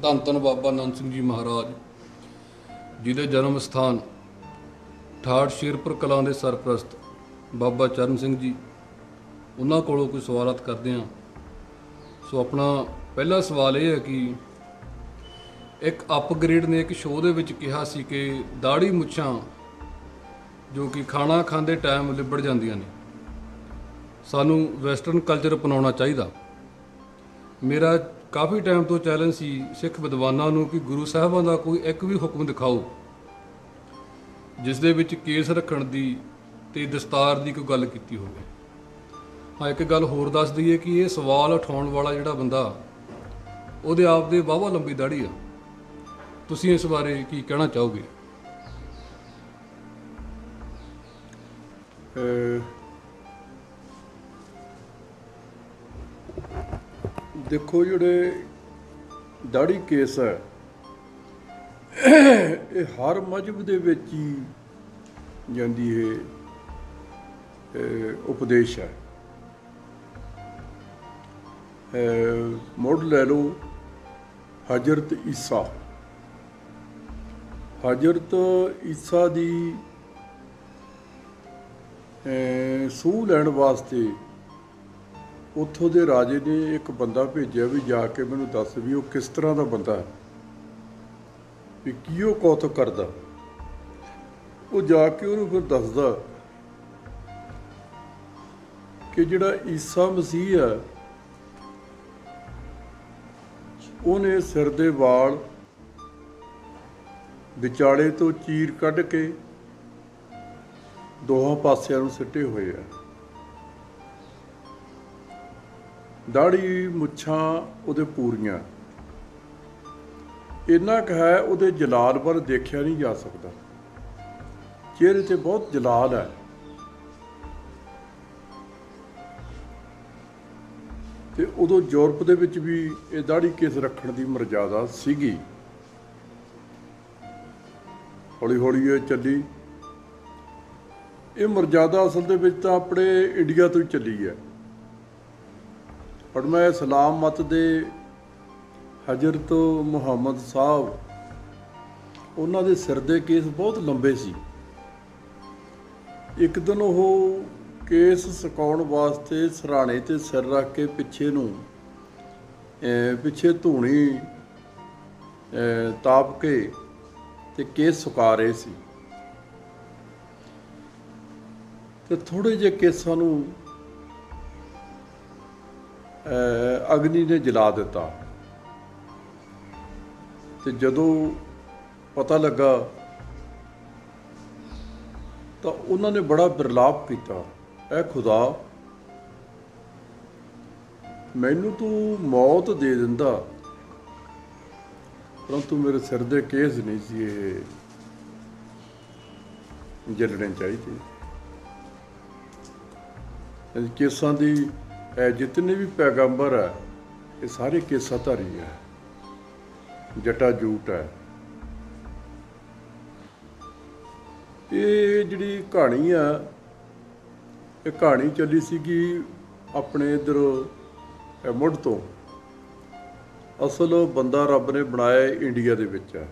ਧੰਨ ਧੰਨ ਬਾਬਾ ਨੰਦ ਸਿੰਘ ਜੀ ਮਹਾਰਾਜ ਜਿਹਦੇ ਜਨਮ ਸਥਾਨ ਠਾਠ ਸ਼ੇਰਪੁਰ ਕਲਾਂ ਦੇ ਸਰਪ੍ਰਸਤ ਬਾਬਾ ਚਰਨ ਸਿੰਘ ਜੀ, ਉਹਨਾਂ ਕੋਲੋਂ ਕੋਈ ਸਵਾਲਾਤ ਕਰਦੇ ਹਾਂ। ਸੋ ਆਪਣਾ ਪਹਿਲਾ ਸਵਾਲ ਇਹ ਹੈ ਕਿ ਇੱਕ ਅਪਗ੍ਰੇਡ ਨੇ ਇੱਕ ਸ਼ੋਅ ਦੇ ਵਿੱਚ ਕਿਹਾ ਸੀ ਕਿ ਦਾੜੀ ਮੁੱਛਾਂ ਜੋ ਕਿ ਖਾਣਾ ਖਾਂਦੇ ਟਾਈਮ ਲਿਬੜ ਜਾਂਦੀਆਂ ਨੇ, ਸਾਨੂੰ ਵੈਸਟਰਨ ਕਲਚਰ ਅਪਣਾਉਣਾ ਚਾਹੀਦਾ। ਮੇਰਾ ਕਾਫੀ ਟਾਈਮ ਤੋਂ ਚੈਲੰਜ ਸੀ ਸਿੱਖ ਵਿਦਵਾਨਾਂ ਨੂੰ ਕਿ ਗੁਰੂ ਸਾਹਿਬਾਂ ਦਾ ਕੋਈ ਇੱਕ ਵੀ ਹੁਕਮ ਦਿਖਾਓ ਜਿਸ ਦੇ ਵਿੱਚ ਕੇਸ ਰੱਖਣ ਦੀ ਤੇ ਦਸਤਾਰ ਦੀ ਕੋਈ ਗੱਲ ਕੀਤੀ ਹੋਵੇ। ਹਾਂ, ਇੱਕ ਗੱਲ ਹੋਰ ਦੱਸ ਦਈਏ ਕਿ ਇਹ ਸਵਾਲ ਉਠਾਉਣ ਵਾਲਾ ਜਿਹੜਾ ਬੰਦਾ ਉਹਦੇ ਆਪ ਦੇ ਵਾਹਵਾ ਲੰਬੀ ਦਾੜੀ ਆ। ਤੁਸੀਂ ਇਸ ਬਾਰੇ ਕੀ ਕਹਿਣਾ ਚਾਹੋਗੇ? देखो जिहड़े दाढ़ी केस है ये हर मजहब दे विच ही जांदी उपदेश है। मुड़ लै लो हजरत ईसा दी सूह लैण वास्ते ਉੱਥੋਂ ਦੇ ਰਾਜੇ ਨੇ ਇੱਕ ਬੰਦਾ ਭੇਜਿਆ ਵੀ ਜਾ ਕੇ ਮੈਨੂੰ ਦੱਸ ਵੀ ਉਹ ਕਿਸ ਤਰ੍ਹਾਂ ਦਾ ਬੰਦਾ ਹੈ, ਵੀ ਕੀ ਉਹ ਕੌਤਕ ਕਰਦਾ। ਉਹ ਜਾ ਕੇ ਉਹਨੂੰ ਫਿਰ ਦੱਸਦਾ ਕਿ ਜਿਹੜਾ ਈਸਾ ਮਸੀਹ ਹੈ ਉਹਨੇ ਸਿਰ ਦੇ ਵਾਲ ਵਿਚਾਲੇ ਤੋਂ ਚੀਰ ਕੱਢ ਕੇ ਦੋਹਾਂ ਪਾਸਿਆਂ ਨੂੰ ਸਿੱਟੇ ਹੋਏ ਆ। ਦਾੜੀ ਮੁੱਛਾਂ ਉਹਦੇ ਪੂਰੀਆਂ, ਇੰਨਾ ਕੁ ਹੈ ਉਹਦੇ ਜਲਾਲ ਵੱਲ ਦੇਖਿਆ ਨਹੀਂ ਜਾ ਸਕਦਾ। ਚਿਹਰੇ 'ਤੇ ਬਹੁਤ ਜਲਾਲ ਹੈ ਤੇ ਉਦੋਂ ਯੂਰਪ ਦੇ ਵਿੱਚ ਵੀ ਇਹ ਦਾੜੀ ਕੇਸ ਰੱਖਣ ਦੀ ਮਰਜ਼ਾਦਾ ਸੀਗੀ। ਹੌਲੀ ਹੌਲੀ ਇਹ ਚੱਲੀ। ਇਹ ਮਰਜ਼ਾਦਾ ਅਸਲ ਦੇ ਵਿੱਚ ਤਾਂ ਆਪਣੇ ਇੰਡੀਆ ਤੋਂ ਹੀ ਚੱਲੀ ਹੈ। ਪਰ ਮੈਂ ਇਸਲਾਮ ਮਤ ਦੇ ਹਜ਼ਰਤ ਮੁਹੰਮਦ ਸਾਹਿਬ, ਉਹਨਾਂ ਦੇ ਸਿਰ ਦੇ ਕੇਸ ਬਹੁਤ ਲੰਬੇ ਸੀ। ਇੱਕ ਦਿਨ ਉਹ ਕੇਸ ਸੁਕਾਉਣ ਵਾਸਤੇ ਸਿਰਹਾਣੇ 'ਤੇ ਸਿਰ ਰੱਖ ਕੇ ਪਿੱਛੇ ਧੂਣੀ ਤਾਪ ਕੇ ਤੇ ਕੇਸ ਸੁਕਾ ਰਹੇ ਸੀ ਤੇ ਥੋੜ੍ਹੇ ਜਿਹੇ ਕੇਸਾਂ ਨੂੰ ਅਗਨੀ ਨੇ ਜਲਾ ਦਿੱਤਾ। ਤੇ ਜਦੋਂ ਪਤਾ ਲੱਗਾ ਤਾਂ ਉਹਨਾਂ ਨੇ ਬੜਾ ਬਿਰਲਾਪ ਕੀਤਾ, ਐ ਖੁਦਾ, ਮੈਨੂੰ ਤੂੰ ਮੌਤ ਦੇ ਦਿੰਦਾ ਪਰੰਤੂ ਮੇਰੇ ਸਿਰ ਦੇ ਕੇਸ ਨਹੀਂ ਸੀ ਇਹ ਜਲਣੇ ਚਾਹੀਦੇ। ਕੇਸਾਂ ਦੀ जितने भी पैगंबर है ये सारे केसाधारी है, जटा जूट है। ये जिहड़ी कहानी है ये कहानी चली सीगी अपने इधर मुड़ तो। असल बंदा रब ने बनाया इंडिया दे विच है।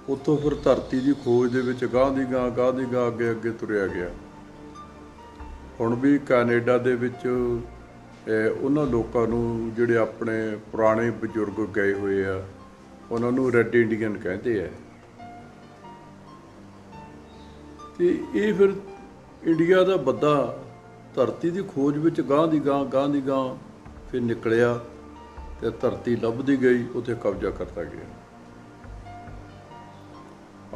उत्तों फिर धरती की खोज दे विच गांह दी गांह अगे अगे तुरिया गया। ਹੁਣ ਵੀ ਕੈਨੇਡਾ ਦੇ ਵਿੱਚ ਉਹਨਾਂ ਲੋਕਾਂ ਨੂੰ ਜਿਹੜੇ ਆਪਣੇ ਪੁਰਾਣੇ ਬਜ਼ੁਰਗ ਗਏ ਹੋਏ ਆ ਉਹਨਾਂ ਨੂੰ ਰੈੱਡ ਇੰਡੀਅਨ ਕਹਿੰਦੇ ਆ। ਤੇ ਇਹ ਫਿਰ ਇੰਡੀਆ ਦਾ ਬੰਦਾ ਧਰਤੀ ਦੀ ਖੋਜ ਵਿੱਚ ਗਾਂਹ ਦੀ ਗਾਂਹ ਫਿਰ ਨਿਕਲਿਆ ਤੇ ਧਰਤੀ ਲੱਭਦੀ ਗਈ, ਉੱਥੇ ਕਬਜ਼ਾ ਕਰਤਾ ਗਿਆ।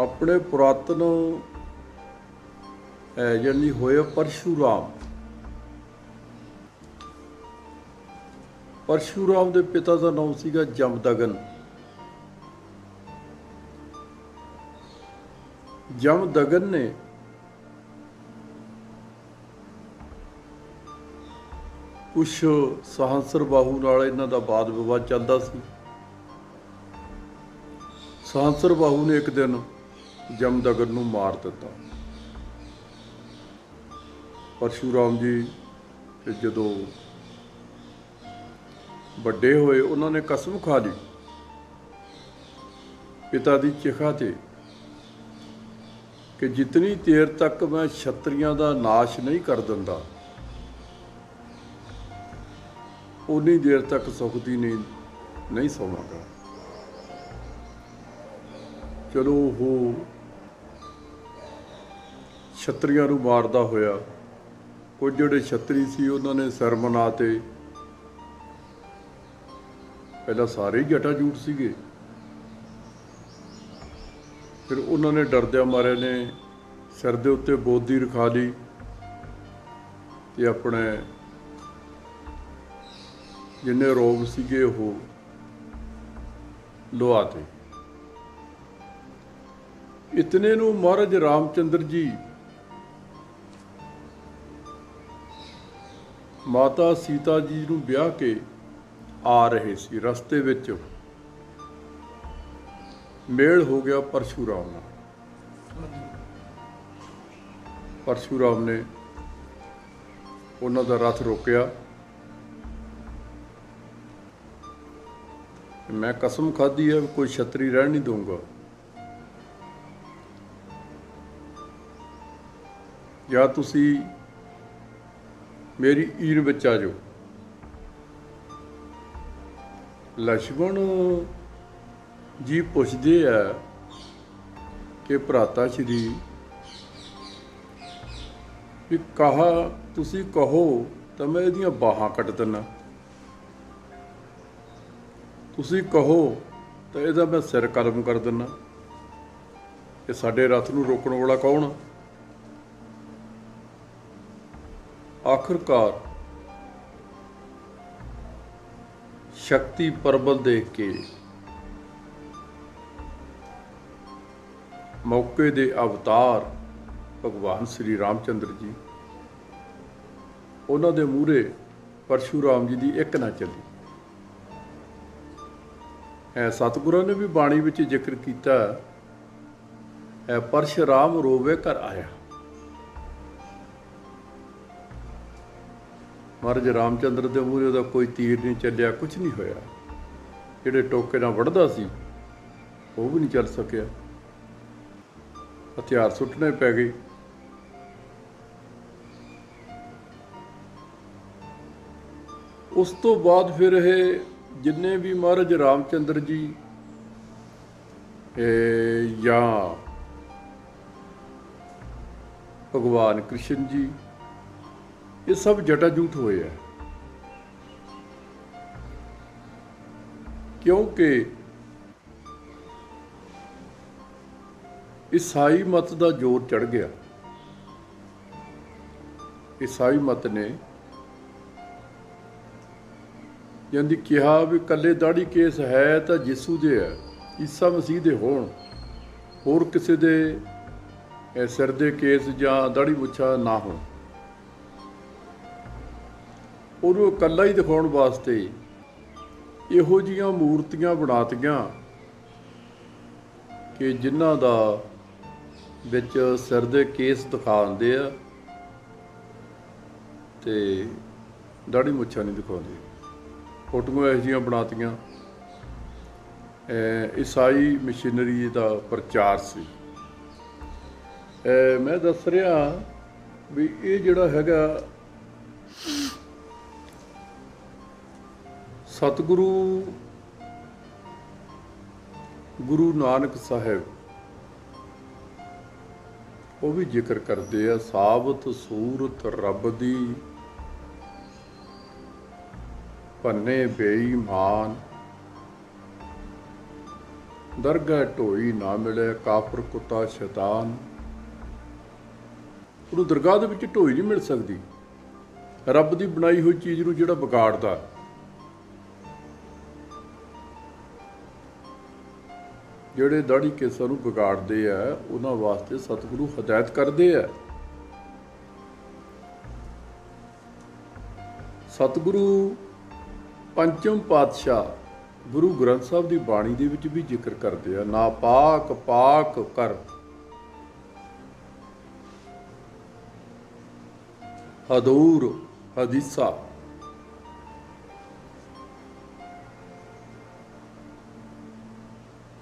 ਆਪਣੇ ਪੁਰਾਤਨ ਯਾਨੀ ਹੋਇਆ ਪਰਸ਼ੂਰਾਮ ਦੇ ਪਿਤਾ ਦਾ ਨਾਮ ਸੀਗਾ ਜਮਦਗਨ। ਜਮਦਗਨ ਨੇ ਕੁਛ ਸਹੰਸਰ ਬਾਹੂ ਨਾਲ ਇਹਨਾਂ ਦਾ ਵਾਦ ਵਿਵਾਦ ਚੱਲਦਾ ਸੀ। ਸਹੰਸਰ ਬਾਹੂ ਨੇ ਇੱਕ ਦਿਨ ਜਮਦਗਨ ਨੂੰ ਮਾਰ ਦਿੱਤਾ। परशुराम जी जदों ਵੱਡੇ ਹੋਏ ਉਹਨਾਂ ਨੇ ਕਸਮ ਖਾ ਲਈ ਪਿਤਾ ਦੀ ਚਿਖਾ ਤੇ ਕਿ ਜਿਤਨੀ ਦੇਰ ਤੱਕ ਮੈਂ ਛਤਰੀਆਂ ਦਾ ਨਾਸ਼ ਨਹੀਂ ਕਰ ਦਿੰਦਾ ਉਨੀ ਦੇਰ ਤੱਕ ਸੁੱਖ ਦੀ ਨੀਂਦ ਨਹੀਂ ਸੌਵਾਂਗਾ। ਚਲੋ ਉਹ ਛਤਰੀਆਂ ਨੂੰ ਮਾਰਦਾ ਹੋਇਆ ਕੁਝ ਜਿਹੜੇ ਛਤਰੀ ਸੀ ਉਹਨਾਂ ਨੇ ਸਿਰ ਮਨਾ ਤੇ ਪਹਿਲਾਂ ਸਾਰੇ ਹੀ ਜਟਾਜੂਟ ਸੀਗੇ, ਫਿਰ ਉਹਨਾਂ ਨੇ ਡਰਦਿਆਂ ਮਾਰਿਆਂ ਨੇ ਸਿਰ ਦੇ ਉੱਤੇ ਬੋਦੀ ਰਖਾ ਲਈ ਤੇ ਆਪਣੇ ਜਿੰਨੇ ਰੋਗ ਸੀਗੇ ਉਹ ਲੁਹਾਤੇ। ਇਤਨੇ ਨੂੰ ਮਹਾਰਾਜ ਰਾਮਚੰਦਰ ਜੀ ਮਾਤਾ ਸੀਤਾ ਜੀ ਨੂੰ ਵਿਆਹ ਕੇ ਆ ਰਹੇ ਸੀ। ਰਸਤੇ ਵਿੱਚ ਮੇਲ ਹੋ ਗਿਆ ਪਰਸ਼ੂਰਾਮ ਨਾਲ। ਪਰਸ਼ੂਰਾਮ ਨੇ ਉਹਨਾਂ ਦਾ ਰਥ ਰੋਕਿਆ। ਮੈਂ ਕਸਮ ਖਾਧੀ ਹੈ ਕੋਈ ਛਤਰੀ ਰਹਿਣ ਨਹੀਂ ਦਊਂਗਾ, ਜਾਂ ਤੁਸੀਂ ਮੇਰੀ ਈਰ ਵਿੱਚ ਆ ਜਾਓ। ਲਛਮਣ ਜੀ ਪੁੱਛਦੇ ਆ ਕਿ ਭਰਾਤਾ ਸ਼੍ਰੀ ਵੀ ਤੁਸੀਂ ਕਹੋ ਤਾਂ ਮੈਂ ਇਹਦੀਆਂ ਬਾਹਾਂ ਕੱਟ ਦਿੰਦਾ, ਤੁਸੀਂ ਕਹੋ ਤਾਂ ਇਹਦਾ ਮੈਂ ਸਿਰ ਕਲਮ ਕਰ ਦਿੰਦਾ। ਇਹ ਸਾਡੇ ਰਥ ਨੂੰ ਰੋਕਣ ਵਾਲਾ ਕੌਣ? ਆਖਰਕਾਰ ਸ਼ਕਤੀ ਪ੍ਰਬਲ ਦੇਖ ਕੇ ਮੌਕੇ ਦੇ ਅਵਤਾਰ ਭਗਵਾਨ ਸ੍ਰੀ ਰਾਮਚੰਦਰ ਜੀ, ਉਹਨਾਂ ਦੇ ਮੂਹਰੇ ਪਰਸ਼ੂਰਾਮ ਜੀ ਦੀ ਇੱਕ ਨਾ ਚੱਲੀ। ਸਤਿਗੁਰਾਂ ਨੇ ਵੀ ਬਾਣੀ ਵਿੱਚ ਜ਼ਿਕਰ ਕੀਤਾ ਹੈ, ਪਰਸ਼ੁਰਾਮ ਰੋਵੇ ਘਰ ਆਇਆ। ਮਹਾਰਾਜ ਰਾਮਚੰਦਰ ਦੇ ਮੂਹਰੇ ਉਹਦਾ ਕੋਈ ਤੀਰ ਨਹੀਂ ਚੱਲਿਆ, ਕੁਝ ਨਹੀਂ ਹੋਇਆ। ਜਿਹੜੇ ਟੋਕੇ ਨਾਲ ਵੱਢਦਾ ਸੀ ਉਹ ਵੀ ਨਹੀਂ ਚੱਲ ਸਕਿਆ, ਹਥਿਆਰ ਸੁੱਟਣੇ ਪੈ ਗਏ। ਉਸ ਤੋਂ ਬਾਅਦ ਫਿਰ ਇਹ ਜਿੰਨੇ ਵੀ ਮਹਾਰਾਜ ਰਾਮਚੰਦਰ ਜੀ ਜਾਂ ਭਗਵਾਨ ਕ੍ਰਿਸ਼ਨ ਜੀ, ਇਹ ਸਭ ਜਟਾਜੂਟ ਹੋਏ ਹੈ, ਕਿਉਂਕਿ ਈਸਾਈ ਮਤ ਦਾ ਜ਼ੋਰ ਚੜ੍ਹ ਗਿਆ। ਈਸਾਈ ਮਤ ਨੇ ਜਾਂਦੀ ਕਿਹਾ ਵੀ ਕੱਲੇ ਦਾੜੀ ਕੇਸ ਹੈ ਤਾਂ ਯਿਸੂ ਦੇ ਹੈ, ਈਸਾ ਮਸੀਹ ਦੇ ਹੋਣ, ਹੋਰ ਕਿਸੇ ਦੇ ਸਿਰ ਦੇ ਕੇਸ ਜਾਂ ਦਾੜੀ ਮੁੱਛਾਂ ਨਾ ਹੋਣ। ਉਹਨੂੰ ਇਕੱਲਾ ਹੀ ਦਿਖਾਉਣ ਵਾਸਤੇ ਇਹੋ ਜਿਹੀਆਂ ਮੂਰਤੀਆਂ ਬਣਾਤੀਆਂ ਕਿ ਜਿਨ੍ਹਾਂ ਦਾ ਵਿੱਚ ਸਿਰ ਦੇ ਕੇਸ ਦਿਖਾਉਂਦੇ ਆ ਤੇ ਦਾੜੀ ਮੁੱਛਾਂ ਨਹੀਂ ਦਿਖਾਉਂਦੇ। ਫੋਟੋਆਂ ਇਹੋ ਜਿਹੀਆਂ ਬਣਾਤੀਆਂ। ਈਸਾਈ ਮਸ਼ੀਨਰੀ ਦਾ ਪ੍ਰਚਾਰ ਸੀ। ਮੈਂ ਦੱਸ ਰਿਹਾ ਵੀ ਇਹ ਜਿਹੜਾ ਹੈਗਾ ਸਤਿਗੁਰੂ ਗੁਰੂ ਨਾਨਕ ਸਾਹਿਬ ਉਹ ਵੀ ਜ਼ਿਕਰ ਕਰਦੇ ਆ, ਸਾਬਤ ਸੂਰਤ ਰੱਬ ਦੀ ਭੰਨੇ ਬੇਈਮਾਨ, ਦਰਗਾਹ ਢੋਈ ਨਾ ਮਿਲੇ ਕਾਫਰ ਕੁੱਤਾ ਸ਼ੈਤਾਨ। ਉਹਨੂੰ ਦਰਗਾਹ ਦੇ ਵਿੱਚ ਢੋਈ ਨਹੀਂ ਮਿਲ ਸਕਦੀ, ਰੱਬ ਦੀ ਬਣਾਈ ਹੋਈ ਚੀਜ਼ ਨੂੰ ਜਿਹੜਾ ਵਿਗਾੜਦਾ। ਜਿਹੜੇ ਦਾੜੀ ਕੇਸਾਂ ਨੂੰ ਵਿਗਾੜਦੇ ਆ ਉਹਨਾਂ ਵਾਸਤੇ ਸਤਿਗੁਰੂ ਹਦਾਇਤ ਕਰਦੇ ਆ। ਸਤਿਗੁਰੂ ਪੰਚਮ ਪਾਤਸ਼ਾਹ ਗੁਰੂ ਗ੍ਰੰਥ ਸਾਹਿਬ ਦੀ ਬਾਣੀ ਦੇ ਵਿੱਚ ਵੀ ਜ਼ਿਕਰ ਕਰਦੇ ਆ, ਨਾ ਪਾਕ ਪਾਕ ਕਰ ਹਦੂਰ ਹਦੀਸਾ।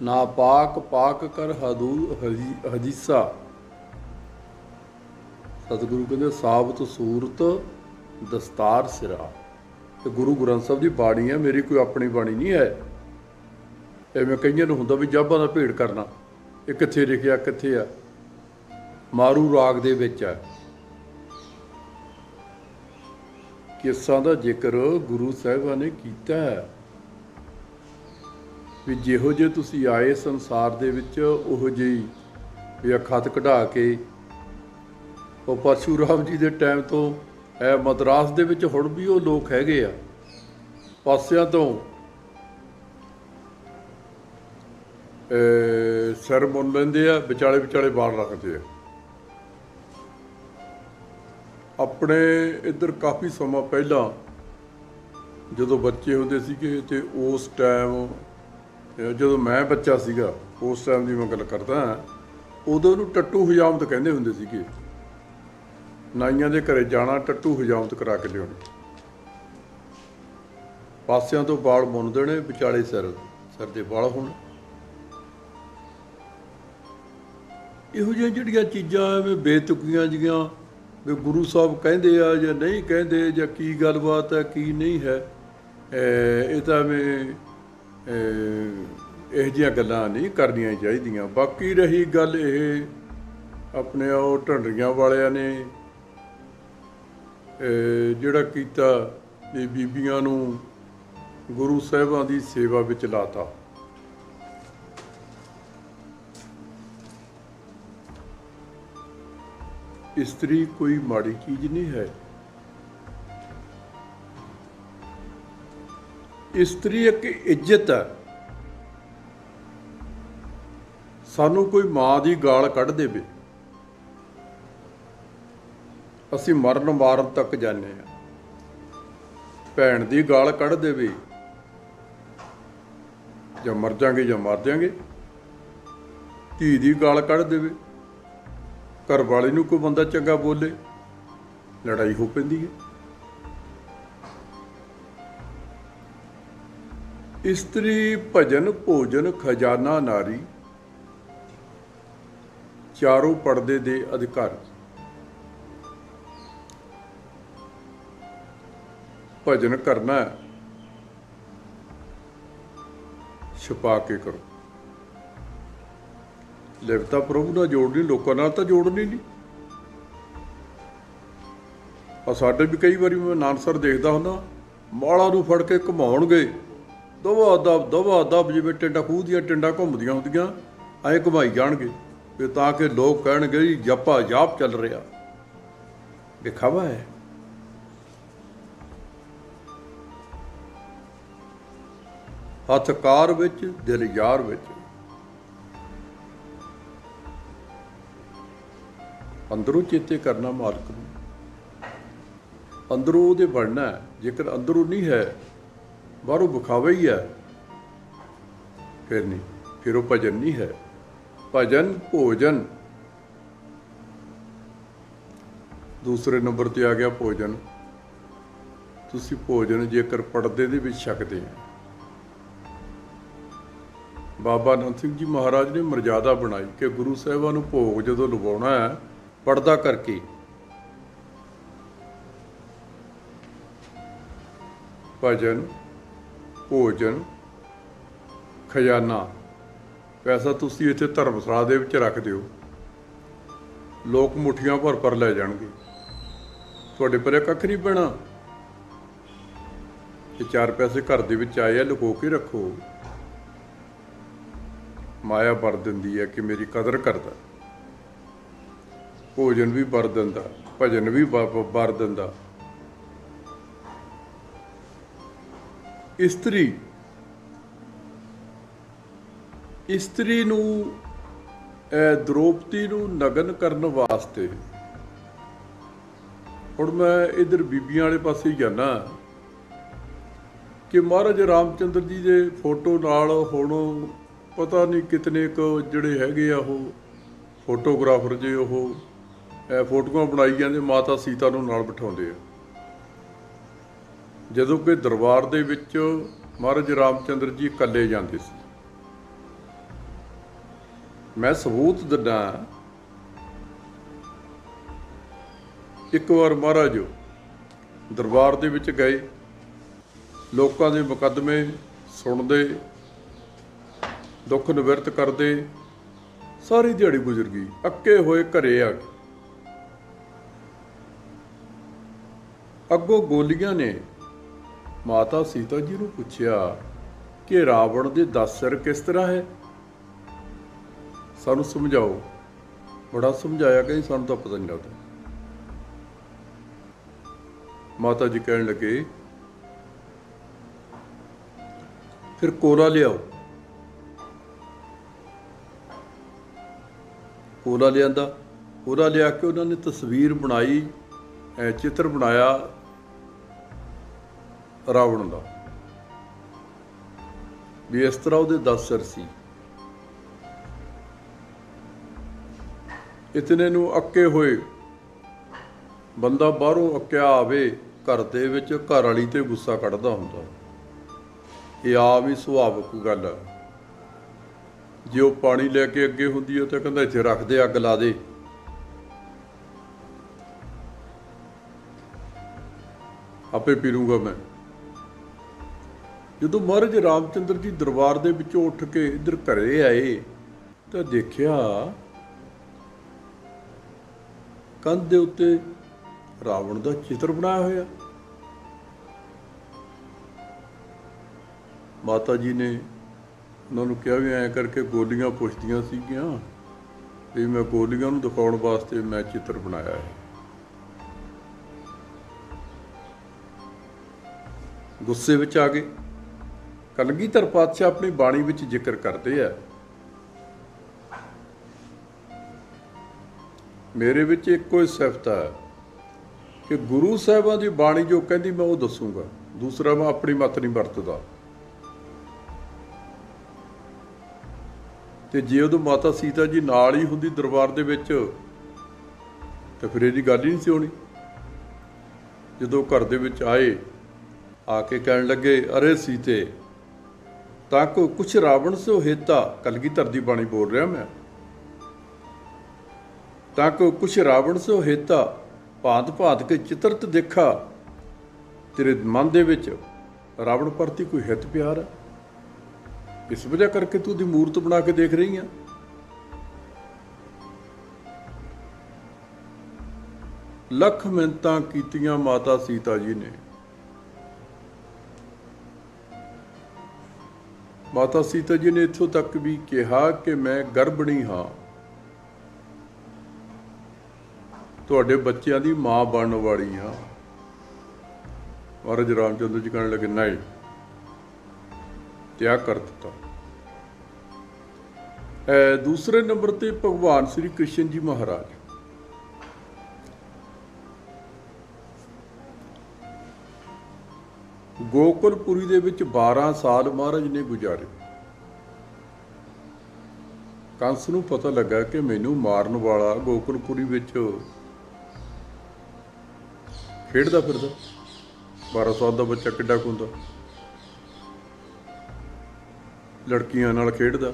ਨਾਪਾਕ ਪਾਕ ਕਰ ਹਦੀਸਾ। ਸਤਿਗੁਰੂ ਕਹਿੰਦੇ ਸਾਬਤ ਸੂਰਤ ਦਸਤਾਰ ਸਿਰਾ। ਤੇ ਗੁਰੂ ਗ੍ਰੰਥ ਸਾਹਿਬ ਦੀ ਬਾਣੀ ਹੈ, ਮੇਰੀ ਕੋਈ ਆਪਣੀ ਬਾਣੀ ਨਹੀਂ ਹੈ। ਐਵੇਂ ਕਈਆਂ ਨੂੰ ਹੁੰਦਾ ਵੀ ਜਾਭਾਂ ਦਾ ਭੇੜ ਕਰਨਾ, ਇਹ ਕਿੱਥੇ ਲਿਖਿਆ ਕਿੱਥੇ ਆ? ਮਾਰੂ ਰਾਗ ਦੇ ਵਿੱਚ ਹੈ। ਕਿੱਸਾਂ ਦਾ ਜ਼ਿਕਰ ਗੁਰੂ ਸਾਹਿਬਾਂ ਨੇ ਕੀਤਾ ਹੈ ਵੀ ਜਿਹੋ ਜਿਹੇ ਤੁਸੀਂ ਆਏ ਸੰਸਾਰ ਦੇ ਵਿੱਚ, ਉਹੋ ਜਿਹੀ ਵੀ ਖਤ ਕਢਾ ਕੇ ਉਹ ਪਰਸ਼ੂਰਾਮ ਜੀ ਦੇ ਟਾਈਮ ਤੋਂ ਮਦਰਾਸ ਦੇ ਵਿੱਚ ਹੁਣ ਵੀ ਉਹ ਲੋਕ ਹੈਗੇ ਆ, ਪਾਸਿਆਂ ਤੋਂ ਸਿਰ ਮੁੰਨ ਲੈਂਦੇ ਆ, ਵਿਚਾਲੇ ਵਿਚਾਲੇ ਵਾਲ ਰੱਖਦੇ ਆ। ਆਪਣੇ ਇੱਧਰ ਕਾਫੀ ਸਮਾਂ ਪਹਿਲਾਂ ਜਦੋਂ ਬੱਚੇ ਹੁੰਦੇ ਸੀਗੇ, ਤੇ ਉਸ ਟਾਈਮ ਜਦੋਂ ਮੈਂ ਬੱਚਾ ਸੀਗਾ, ਉਸ ਟਾਈਮ ਦੀ ਮੈਂ ਗੱਲ ਕਰਦਾ, ਉਦੋਂ ਨੂੰ ਟੱਟੂ ਹਜਾਮਤ ਕਹਿੰਦੇ ਹੁੰਦੇ ਸੀਗੇ। ਨਾਈਆਂ ਦੇ ਘਰੇ ਜਾਣਾ, ਟੱਟੂ ਹਜਾਮਤ ਕਰਾ ਕੇ ਲਿਆਉਣੀ, ਪਾਸਿਆਂ ਤੋਂ ਵਾਲ ਮੁੰਨ ਦੇਣੇ, ਵਿਚਾਲੇ ਸਿਰ ਦੇ ਵਾਲ ਹੋਣ। ਇਹੋ ਜਿਹੀਆਂ ਜਿਹੜੀਆਂ ਚੀਜ਼ਾਂ ਐਵੇਂ ਬੇਤੁਕੀਆਂ ਜਿਹੀਆਂ ਵੀ ਗੁਰੂ ਸਾਹਿਬ ਕਹਿੰਦੇ ਆ ਜਾਂ ਨਹੀਂ ਕਹਿੰਦੇ, ਜਾਂ ਕੀ ਗੱਲਬਾਤ ਹੈ ਕੀ ਨਹੀਂ ਹੈ, ਇਹ ਤਾਂ ਐਵੇਂ ਇਹੋ ਜਿਹੀਆਂ ਗੱਲਾਂ ਨਹੀਂ ਕਰਨੀਆਂ ਚਾਹੀਦੀਆਂ। ਬਾਕੀ ਰਹੀ ਗੱਲ ਇਹ ਆਪਣੇ ਉਹ ਢੰਡਰੀਆਂ ਵਾਲਿਆਂ ਨੇ ਜਿਹੜਾ ਕੀਤਾ ਵੀ ਬੀਬੀਆਂ ਨੂੰ ਗੁਰੂ ਸਾਹਿਬਾਂ ਦੀ ਸੇਵਾ ਵਿੱਚ ਲਾਤਾ। ਇਸਤਰੀ ਕੋਈ ਮਾੜੀ ਚੀਜ਼ ਨਹੀਂ ਹੈ। ਇਸਤਰੀ ਇੱਕ ਇੱਜ਼ਤ ਹੈ। ਸਾਨੂੰ ਕੋਈ ਮਾਂ ਦੀ ਗਾਲ ਕੱਢ ਦੇਵੇ, ਅਸੀਂ ਮਰਨ ਮਾਰਨ ਤੱਕ ਜਾਂਦੇ ਹਾਂ। ਭੈਣ ਦੀ ਗਾਲ ਕੱਢ ਦੇਵੇ, ਜਾਂ ਮਰ ਜਾਵਾਂਗੇ ਜਾਂ ਮਰ ਜਾਵਾਂਗੇ। ਧੀ ਦੀ ਗਾਲ ਕੱਢ ਦੇਵੇ, ਘਰ ਵਾਲੇ ਨੂੰ ਕੋਈ ਬੰਦਾ ਚੰਗਾ ਬੋਲੇ, ਲੜਾਈ ਹੋ ਪੈਂਦੀ ਹੈ। ਇਸਤਰੀ ਭਜਨ ਭੋਜਨ ਖਜ਼ਾਨਾ ਨਾਰੀ, ਚਾਰੋਂ ਪਰਦੇ ਦੇ ਅਧਿਕਾਰੀ। ਭਜਨ ਕਰਨਾ ਛੁਪਾ ਕੇ ਕਰੋ। ਲਿਵਤਾ ਪ੍ਰਭੂ ਨਾਲ ਜੋੜਨੀ, ਲੋਕਾਂ ਨਾਲ ਤਾਂ ਜੋੜਨੀ ਨਹੀਂ। ਆ ਸਾਡੇ ਵੀ ਕਈ ਵਾਰੀ ਮੈਂ ਨਾਨਸਰ ਦੇਖਦਾ ਹੁੰਦਾ, ਮਾਲਾ ਨੂੰ ਫੜ ਕੇ ਘੁਮਾਉਣਗੇ, ਦਵਾ ਦਬ ਜਿਵੇਂ ਟਿੰਡਾ ਖੂਹ ਦੀਆਂ ਟਿੰਡਾਂ ਘੁੰਮਦੀਆਂ ਹੁੰਦੀਆਂ, ਐਂ ਘੁਮਾਈ ਜਾਣਗੇ ਵੀ ਤਾਂ ਕਿ ਲੋਕ ਕਹਿਣਗੇ ਜੀ ਜਪਾ ਜਾਪ ਚੱਲ ਰਿਹਾ। ਦਿਖਾਵਾ ਹੈ। ਹੱਥ ਕਾਰ ਵਿੱਚ, ਦਿਲ ਯਾਰ ਵਿੱਚ। ਅੰਦਰੋਂ ਚੇਤੇ ਕਰਨਾ ਮਾਲਕ ਨੂੰ, ਅੰਦਰੋਂ ਉਹਦੇ ਬਣਨਾ। ਜੇਕਰ ਅੰਦਰੋਂ ਨਹੀਂ ਹੈ, ਬਾਹਰੋਂ ਵਿਖਾਵਾ ਹੀ ਹੈ, ਫਿਰ ਨਹੀਂ, ਫਿਰ ਉਹ ਭਜਨ ਨਹੀਂ ਹੈ। ਭਜਨ ਭੋਜਨ ਦੂਸਰੇ ਨੰਬਰ ਤੇ ਆ ਗਿਆ ਭੋਜਨ। ਤੁਸੀਂ ਭੋਜਨ ਜੇਕਰ ਪਰਦੇ ਦੇ ਵਿੱਚ ਛਕਦੇ ਆ, ਬਾਬਾ ਨੰਦ ਸਿੰਘ ਜੀ ਮਹਾਰਾਜ ਨੇ ਮਰਜ਼ਾਦਾ ਬਣਾਈ ਕਿ ਗੁਰੂ ਸਾਹਿਬਾਂ ਨੂੰ ਭੋਗ ਜਦੋਂ ਲਵਾਉਣਾ ਹੈ, ਪਰਦਾ ਕਰਕੇ। ਭਜਨ ਭੋਜਨ ਖਜ਼ਾਨਾ। ਪੈਸਾ ਤੁਸੀਂ ਇੱਥੇ ਧਰਮਸ਼ਾਲਾ ਦੇ ਵਿੱਚ ਰੱਖ ਦਿਓ, ਲੋਕ ਮੁੱਠੀਆਂ ਭਰ ਲੈ ਜਾਣਗੇ, ਤੁਹਾਡੇ ਪਰੇ ਕੱਖ ਨਹੀਂ ਪੈਣਾ। ਇਹ 4 ਪੈਸੇ ਘਰ ਦੇ ਵਿੱਚ ਆਏ ਆ, ਲੁਕੋ ਕੇ ਰੱਖੋ। ਮਾਇਆ ਵਰ ਦਿੰਦੀ ਹੈ ਕਿ ਮੇਰੀ ਕਦਰ ਕਰਦਾ। ਭੋਜਨ ਵੀ ਵਰ ਦਿੰਦਾ, ਭਜਨ ਵੀ ਵਰ ਦਿੰਦਾ। ਇਸਤਰੀ ਨੂੰ ਦ੍ਰੋਪਦੀ ਨੂੰ ਨਗਨ ਕਰਨ ਵਾਸਤੇ, ਹੁਣ ਮੈਂ ਇੱਧਰ ਬੀਬੀਆਂ ਵਾਲੇ ਪਾਸੇ ਹੀ ਜਾਣਾ ਕਿ ਮਹਾਰਾਜ ਰਾਮਚੰਦਰ ਜੀ ਦੇ ਫੋਟੋ ਨਾਲ ਹੁਣ ਪਤਾ ਨਹੀਂ ਕਿਤਨੇ ਕੁ ਜਿਹੜੇ ਹੈਗੇ ਆ ਉਹ ਫੋਟੋਗ੍ਰਾਫਰ ਜੇ ਉਹ ਫੋਟੋਆਂ ਬਣਾਈ ਜਾਂਦੇ, ਮਾਤਾ ਸੀਤਾ ਨੂੰ ਨਾਲ ਬਿਠਾਉਂਦੇ ਆ। ਜਦੋਂ ਕਿ ਦਰਬਾਰ ਦੇ ਵਿੱਚ ਮਹਾਰਾਜ ਰਾਮਚੰਦਰ ਜੀ ਇਕੱਲੇ ਜਾਂਦੇ ਸੀ, मैं सबूत दिना। एक बार महाराज दरबार दे विच गए, लोकां दे मुकदमे सुनते, दुख निवृत्त करते, सारी दिहाड़ी गुजर गई। अक्के होए घरे आ गए। अगों गोलियां ने माता सीता जी नूं पुछया कि रावण दे 10 सिर किस तरह है, सानू समझाओ। बड़ा समझाया कि सानू तो पता नहीं लगता। माता जी कहन लगे फिर कोला लियाओ। कोला लिया, कोला लिया के उन्होंने तस्वीर बनाई, चित्र बनाया रावण का भी इस तरह वो 10 सिर सी। इतने नूं अक्के होए बंदा बाहरों अक्या आवे, घर दे विच घर वाली ते गुस्सा कढ़दा हुंदा। ये आम ही सुभाविक गल है। जे वो पानी लैके अगे हुंदी है तो कहंदा इत्थे रख दे, अग ला दे। आपे पी लूंगा मैं। जदों महाराज रामचंद्र जी दरबार दे विचों उठ के इधर घरे आए तो देखिया कंध दे उत्ते रावण दा चित्र बनाया होया। माता जी ने उन्होंने कहा भी ऐ करके गोलियां पुछदियां सीगियां भी मैं गोलियां नूं दिखाउण वास्ते मैं चित्र बनाया है। गुस्से विच आ गए। कलगीधर पातशाह अपनी बाणी विच जिक्र करते हैं, मेरे विच इक्को ही सिफत है कि गुरु साहिबां दी बाणी जो कहंदी मैं वो दसूंगा, दूसरा मैं अपनी मत नहीं वरतदा। ते जे उदों माता सीता जी नाल ही हुंदी दरबार दे विच तो फिर इहदी गल ही नहीं सी होनी। जदों घर दे विच आए, आके कहण लगे अरे सीते तक कुछ रावण सो हेता, कलगीधर दी बाणी बोल रहा मैं, तक कुछ रावण सो हेता भांत भांत के चित्रत देखा। तेरे मन दे विच रावण प्रति कोई हित प्यार है, इस वजह करके तू दी मूर्त बना के देख रही है। लख मिन्नतां कीतियां माता सीता जी ने। माता सीता जी ने इत्थों तक भी कहा कि मैं गर्भणी हाँ, तुहाडे बच्चों की माँ बनने वाली हाँ। महाराज रामचंद्र जी कहने लगे नहीं, त्याग कर दिता। दूसरे नंबर ते भगवान श्री कृष्ण जी महाराज। गोकुलपुरी दे विच 12 साल महाराज ने गुजारे। कंस नूं पता लगा कि मैनू मारन वाला गोकुलपुरी विच खेडदा फिरदा। 12 साल का बच्चा किड्डा कुं हुंदा, लड़कियां नाल खेडदा।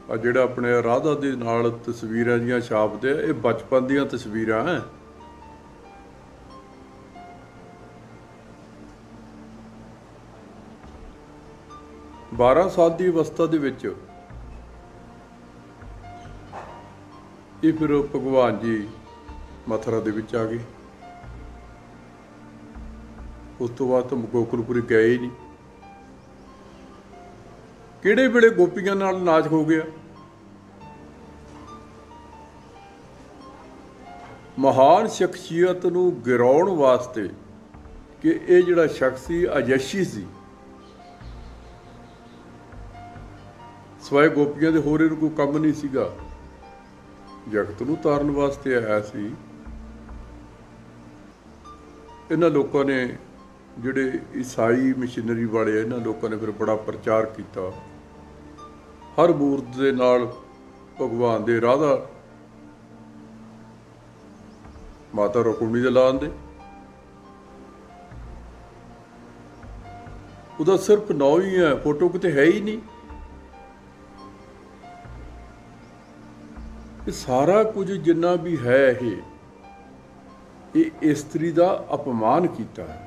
आ जिहड़ा अपने राधा दे नाल तस्वीरां जिहां छापदे आ, ये बचपन दीयां तस्वीरां है। बारह साल की अवस्था दे विच ये फिर भगवान जी मथुरा दे विच आ गए। उस तो बाद तो गोकुलपुरी गए ही नहीं। किहड़े वेले गोपियां नाल नाच हो गया। महान शख्सियत नूं गिराउण वास्ते कि ये जिहड़ा शख्स सी अजशी सी, सवाए गोपियां दे होर इहनूं कोई काम नहीं सीगा, जगत नूं तारन वास्ते आया सी। इन्हां लोकां ने जिहड़े ईसाई मशीनरी वाले इन्हां लोकां ने फिर बड़ा प्रचार किया। हर मूर्त दे नाल भगवान दे राधा माता रुक्मणी दे ला आंदे। उहदा सिर्फ नाम ही है, फोटो किते है ही नहीं। ਇਹ ਸਾਰਾ ਕੁਝ ਜਿੰਨਾ ਵੀ ਹੈ ਇਹ ਇਸਤਰੀ ਦਾ ਅਪਮਾਨ ਕੀਤਾ ਹੈ।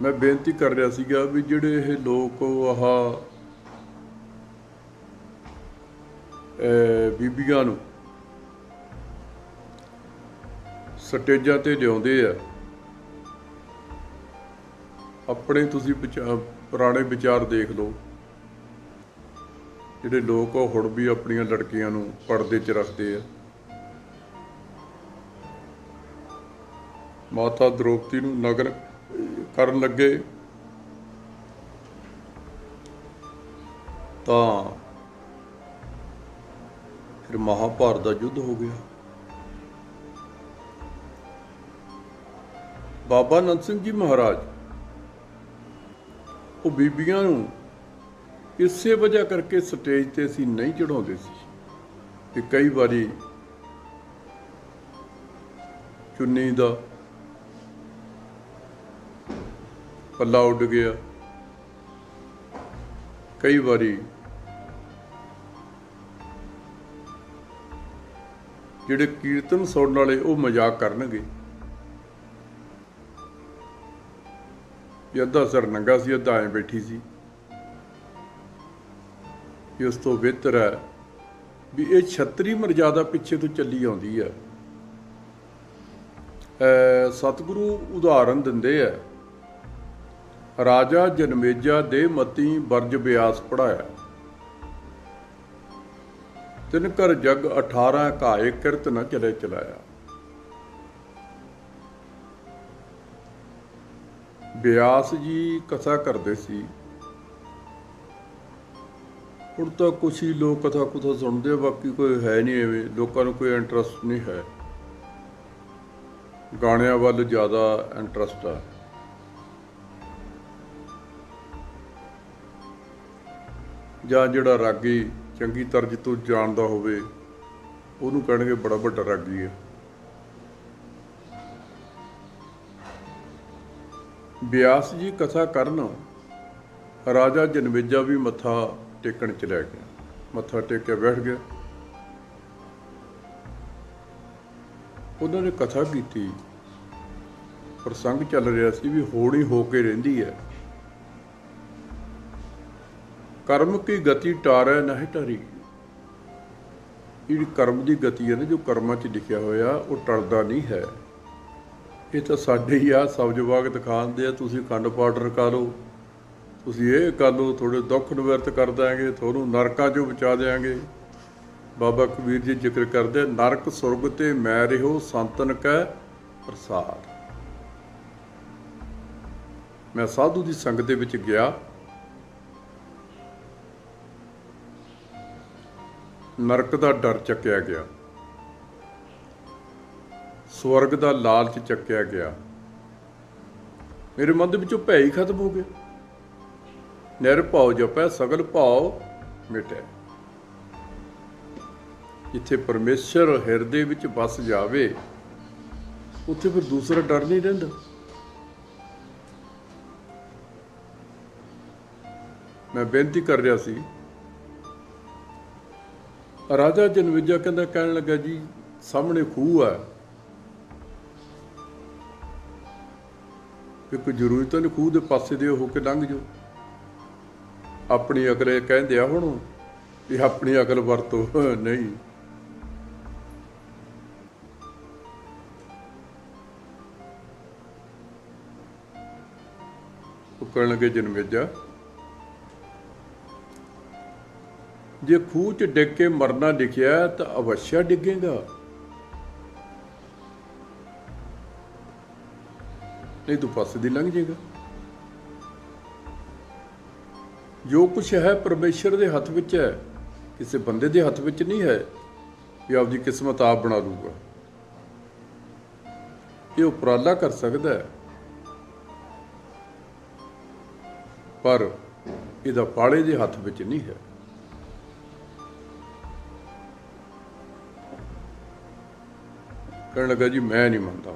ਮੈਂ ਬੇਨਤੀ ਕਰ ਰਿਹਾ ਸੀਗਾ ਵੀ ਜਿਹੜੇ ਇਹ ਲੋਕ ਬੀਬੀਆਂ ਨੂੰ ਸਟੇਜਾਂ ਤੇ ਲਿਆਉਂਦੇ ਆ, ਆਪਣੇ ਤੁਸੀਂ ਪੁਰਾਣੇ ਵਿਚਾਰ ਦੇਖ ਲਓ। ਜਿਹੜੇ ਲੋਕ ਹੁਣ ਵੀ ਆਪਣੀਆਂ ਲੜਕੀਆਂ ਨੂੰ ਪਰਦੇ 'ਚ ਰੱਖਦੇ ਆ। ਮਾਤਾ ਦ੍ਰੋਪਦੀ ਨੂੰ ਨਗਨ ਕਰਨ ਲੱਗੇ ਤਾਂ ਫਿਰ ਮਹਾਭਾਰਤ ਦਾ ਯੁੱਧ ਹੋ ਗਿਆ। ਬਾਬਾ ਨੰਦ ਸਿੰਘ ਜੀ ਮਹਾਰਾਜ ਉਹ ਬੀਬੀਆਂ ਨੂੰ ਇਸੇ ਵਜ੍ਹਾ ਕਰਕੇ ਸਟੇਜ ਤੇ ਅਸੀਂ ਨਹੀਂ ਚੜਾਉਂਦੇ ਸੀ ਕਿ ਕਈ ਵਾਰੀ ਚੁੰਨੀ ਦਾ ਪੱਲਾ ਉੱਡ ਗਿਆ, ਕਈ ਵਾਰੀ ਜਿਹੜੇ ਕੀਰਤਨ ਸੁਣਨ ਵਾਲੇ ਉਹ ਮਜ਼ਾਕ ਕਰਨਗੇ ਵੀ ਅੱਧਾ ਸਿਰ ਨੰਗਾ ਸੀ, ਅੱਧਾ ਐਂ ਬੈਠੀ ਸੀ। ਇਸ ਤੋਂ ਬਿਹਤਰ ਹੈ ਵੀ ਇਹ ਛਤਰੀ ਮਰਜ਼ਾਦਾ ਪਿੱਛੇ ਤੋਂ ਚੱਲੀ ਆਉਂਦੀ ਹੈ। ਸਤਿਗੁਰੂ ਉਦਾਹਰਨ ਦਿੰਦੇ ਆ, ਰਾਜਾ ਜਨਮੇਜਾ ਦੇ ਮਤੀ ਬਰਜ ਬਿਆਸ ਪੜਾਇਆ, ਤਿਨ ਕਰ ਜਗ 18 ਘਾਏ ਕਿਰਤ ਨ ਚਲੇ ਚਲਾਇਆ। ਬਿਆਸ ਜੀ ਕਥਾ ਕਰਦੇ ਸੀ। ਹੁਣ ਤਾਂ ਕੁਛ ਹੀ ਲੋਕ ਕਥਾ ਕੁਥਾ ਸੁਣਦੇ ਆ, ਬਾਕੀ ਕੋਈ ਹੈ ਨਹੀਂ। ਐਵੇਂ ਲੋਕਾਂ ਨੂੰ ਕੋਈ ਇੰਟਰਸਟ ਨਹੀਂ ਹੈ, ਗਾਣਿਆਂ ਵੱਲ ਜ਼ਿਆਦਾ ਇੰਟਰਸਟ ਆ। ਜਾਂ ਜਿਹੜਾ ਰਾਗੀ ਚੰਗੀ ਤਰਜ ਤੋਂ ਜਾਣਦਾ ਹੋਵੇ ਉਹਨੂੰ ਕਹਿਣਗੇ ਬੜਾ ਵੱਡਾ ਰਾਗੀ ਹੈ। ਬਿਆਸ ਜੀ ਕਥਾ ਕਰਨ, ਰਾਜਾ ਜਨਮੇਜਾ ਵੀ ਮੱਥਾ ਟੇਕਣ ਚ ਲੈ ਗਿਆ। ਮੱਥਾ ਟੇਕ ਕੇ ਬੈਠ ਗਿਆ। ਉਹਨਾਂ ਨੇ ਕਥਾ ਕੀਤੀ, ਪ੍ਰਸੰਗ ਚੱਲ ਰਿਹਾ ਸੀ ਵੀ ਹੋਣੀ ਹੋ ਕੇ ਰਹਿੰਦੀ ਹੈ। ਕਰਮ ਕੀ ਗਤੀ ਟਾਰੈ ਨਹੀਂ ਟਰੀ। ਜਿਹੜੀ ਕਰਮ ਦੀ ਗਤੀ ਹੈ ਨਾ, ਜੋ ਕਰਮਾਂ 'ਚ ਲਿਖਿਆ ਹੋਇਆ ਉਹ ਟਲਦਾ ਨਹੀਂ ਹੈ। ਇਹ ਤਾਂ ਸਾਡੇ ਹੀ ਆ, ਸਬਜ਼ ਬਾਗ ਦਿਖਾਉਂਦੇ ਆ, ਤੁਸੀਂ ਅਖੰਡ ਪਾਠ ਰਕਾ ਲਓ, ਤੁਸੀਂ ਇਹ ਕਰ ਲਓ, ਥੋੜ੍ਹੇ ਦੁੱਖ ਨਿਵਰਤ ਕਰ ਦਿਆਂਗੇ, ਤੁਹਾਨੂੰ ਨਰਕਾਂ 'ਚੋਂ ਬਚਾ ਦਿਆਂਗੇ। ਬਾਬਾ ਕਬੀਰ ਜੀ ਜ਼ਿਕਰ ਕਰਦੇ, ਨਰਕ ਸੁਰਗ ਤੇ ਮੈਂ ਰਿਹੋ ਸੰਤਨ ਕੈ ਪ੍ਰਸਾਦ। ਮੈਂ ਸਾਧੂ ਦੀ ਸੰਗਤ ਦੇ ਵਿੱਚ ਗਿਆ, ਨਰਕ ਦਾ ਡਰ ਚੱਕਿਆ ਗਿਆ, ਸਵਰਗ ਦਾ ਲਾਲਚ ਚੱਕਿਆ ਗਿਆ। ਮੇਰੇ ਮਨ ਦੇ ਵਿੱਚੋਂ ਭੈ ਹੀ ਖਤਮ ਹੋ ਗਿਆ। ਨਿਰਭਉ ਜਪੈ ਸਗਲ ਭਾਉ ਮਿਟੈ। ਜਿੱਥੇ ਪਰਮੇਸ਼ਰ ਹਿਰਦੇ ਵਿੱਚ ਵਸ ਜਾਵੇ ਉੱਥੇ ਫਿਰ ਦੂਸਰਾ ਡਰ ਨਹੀਂ ਰਹਿੰਦਾ। ਮੈਂ ਬੇਨਤੀ ਕਰ ਰਿਹਾ ਸੀ, ਰਾਜਾ ਜਨਮੇਜਾ ਕਹਿੰਦਾ, ਕਹਿਣ ਲੱਗਾ ਜੀ ਸਾਹਮਣੇ ਖੂਹ ਹੈ, ਕਿ ਕੋਈ ਜ਼ਰੂਰੀ ਤਾਂ ਨਹੀਂ ਖੂਹ ਦੇ ਪਾਸੇ ਦੇ ਹੋ ਕੇ ਲੰਘ ਜਾਓ। ਆਪਣੀ ਅਕਲ ਕਹਿੰਦੇ ਆ ਹੁਣ ਵੀ ਆਪਣੀ ਅਕਲ ਵਰਤੋ। ਨਹੀਂ, ਉਹ ਕਹਿਣ ਲੱਗੇ ਜਨਮੇਜਾ, ਜੇ ਖੂਹ 'ਚ ਡਿੱਗ ਕੇ ਮਰਨਾ ਲਿਖਿਆ ਤਾਂ ਅਵਸ਼ਯ ਡਿੱਗੇਗਾ, ਨਹੀਂ ਤੂੰ ਪਾਸੇ ਦੀ ਲੰਘ ਜਾਏਗਾ। ਜੋ ਕੁਛ ਹੈ ਪਰਮੇਸ਼ਰ ਦੇ ਹੱਥ ਵਿੱਚ ਹੈ, ਕਿਸੇ ਬੰਦੇ ਦੇ ਹੱਥ ਵਿੱਚ ਨਹੀਂ ਹੈ ਵੀ ਆਪਦੀ ਕਿਸਮਤ ਆਪ ਬਣਾ ਲੂਗਾ। ਇਹ ਉਪਰਾਲਾ ਕਰ ਸਕਦਾ ਹੈ, ਪਰ ਇਹਦਾ ਪਾਲੇ ਦੇ ਹੱਥ ਵਿੱਚ ਨਹੀਂ ਹੈ। ਕਹਿਣ ਲੱਗਾ ਜੀ ਮੈਂ ਨਹੀਂ ਮੰਨਦਾ।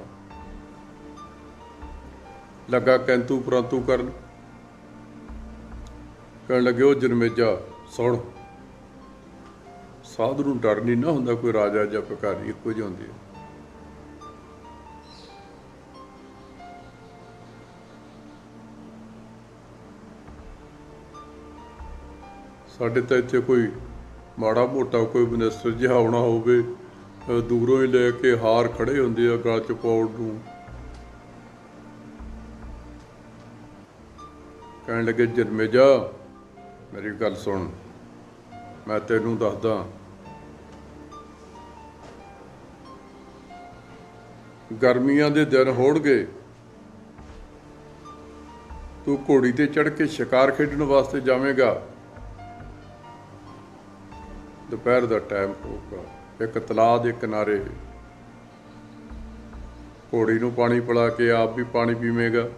ਲੱਗਾ ਕੈਂਤੂ ਪਰੰਤੂ ਕਰਨ। ਕਹਿਣ ਲੱਗੇ ਉਹ ਜਨਮੇਜਾ ਸੁਣ, ਸਾਧ ਨੂੰ ਡਰ ਨਹੀਂ ਨਾ ਹੁੰਦਾ, ਕੋਈ ਰਾਜਾ ਜਾਂ ਭਿਖਾਰੀ ਇੱਕੋ ਜਿਹੇ ਹੁੰਦੇ ਆ। ਸਾਡੇ ਤਾਂ ਇੱਥੇ ਕੋਈ ਮਾੜਾ ਮੋਟਾ ਕੋਈ ਮਿਨਿਸਟਰ ਜਿਹਾ ਆਉਣਾ ਹੋਵੇ, ਦੂਰੋਂ ਹੀ ਲੈ ਕੇ ਹਾਰ ਖੜੇ ਹੁੰਦੇ ਆ ਗਲ 'ਚ ਪਾਉਣ ਨੂੰ। ਕਹਿਣ ਲੱਗੇ ਜਨਮੇਜਾ ਮੇਰੀ ਗੱਲ ਸੁਣ, ਮੈਂ ਤੈਨੂੰ ਦੱਸਦਾ, ਗਰਮੀਆਂ ਦੇ ਦਿਨ ਹੋਣਗੇ, ਤੂੰ ਘੋੜੀ ਤੇ ਚੜ੍ਹ ਕੇ ਸ਼ਿਕਾਰ ਖੇਡਣ ਵਾਸਤੇ ਜਾਵੇਂਗਾ। ਦੁਪਹਿਰ ਦਾ ਟਾਈਮ ਹੋਊਗਾ, ਇੱਕ ਤਲਾਅ ਦੇ ਕਿਨਾਰੇ ਘੋੜੀ ਨੂੰ ਪਾਣੀ ਪਿਲਾ ਕੇ ਆਪ ਵੀ ਪਾਣੀ ਪੀਵੇਂਗਾ।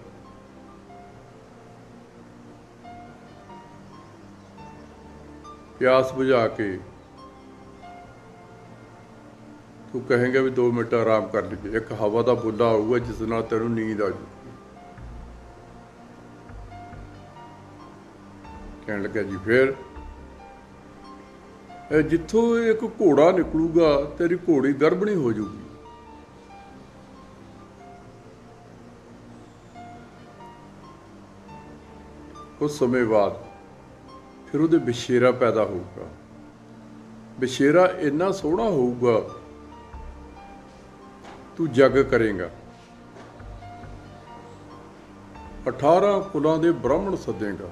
ਪਿਆਸ ਬੁਝਾ ਕੇ ਤੂੰ ਕਹੇਂਗਾ ਵੀ 2 ਮਿੰਟ ਆਰਾਮ ਕਰ ਲਈਏ। ਇੱਕ ਹਵਾ ਦਾ ਬੁੱਲਾ ਆਊਗਾ ਜਿਸ ਨਾਲ ਤੈਨੂੰ ਨੀਂਦ ਆ ਜਾਊਗੀ। ਕਹਿਣ ਲੱਗਾ ਜੀ ਫਿਰ ਜਿੱਥੋਂ ਇੱਕ ਘੋੜਾ ਨਿਕਲੂਗਾ ਤੇਰੀ ਘੋੜੀ ਗਰਭਣੀ ਹੋ ਜਾਊਗੀ। ਕੁਝ ਸਮੇਂ ਬਾਅਦ ਫਿਰ ਉਹਦੇ ਬਛੇਰਾ ਪੈਦਾ ਹੋਊਗਾ। ਬਛੇਰਾ ਇੰਨਾ ਸੋਹਣਾ ਹੋਊਗਾ, ਤੂੰ ਜੱਗ ਕਰੇਗਾ। 18 ਕੁਲਾਂ ਦੇ ਬ੍ਰਾਹਮਣ ਸੱਦੇਗਾ,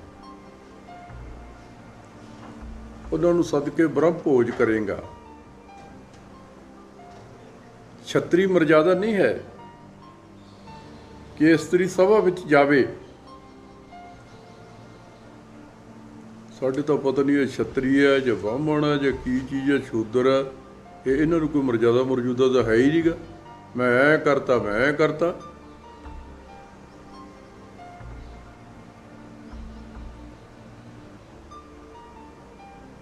ਉਹਨਾਂ ਨੂੰ ਸੱਦ ਕੇ ਬ੍ਰਹਮ ਭੋਜ ਕਰੇਗਾ। ਛਤਰੀ ਮਰਜ਼ਾਦਾ ਨਹੀਂ ਹੈ ਕਿ ਇਸਤਰੀ ਸਭਾ ਵਿੱਚ ਜਾਵੇ। ਸਾਡੇ ਤਾਂ ਪਤਾ ਨਹੀਂ ਇਹ ਛਤਰੀ ਹੈ ਜਾਂ ਬ੍ਰਾਹਮਣ ਹੈ ਜਾਂ ਕੀ ਚੀਜ਼ ਹੈ, ਸ਼ੂਦਰ ਹੈ। ਇਹਨਾਂ ਨੂੰ ਕੋਈ ਮਰਜ਼ਾਦਾ ਮਰਜ਼ੂਦਾ ਤਾਂ ਹੈ ਹੀ ਨਹੀਂਗਾ। ਮੈਂ ਐਂ ਕਰਤਾ, ਮੈਂ ਐਂ ਕਰਤਾ।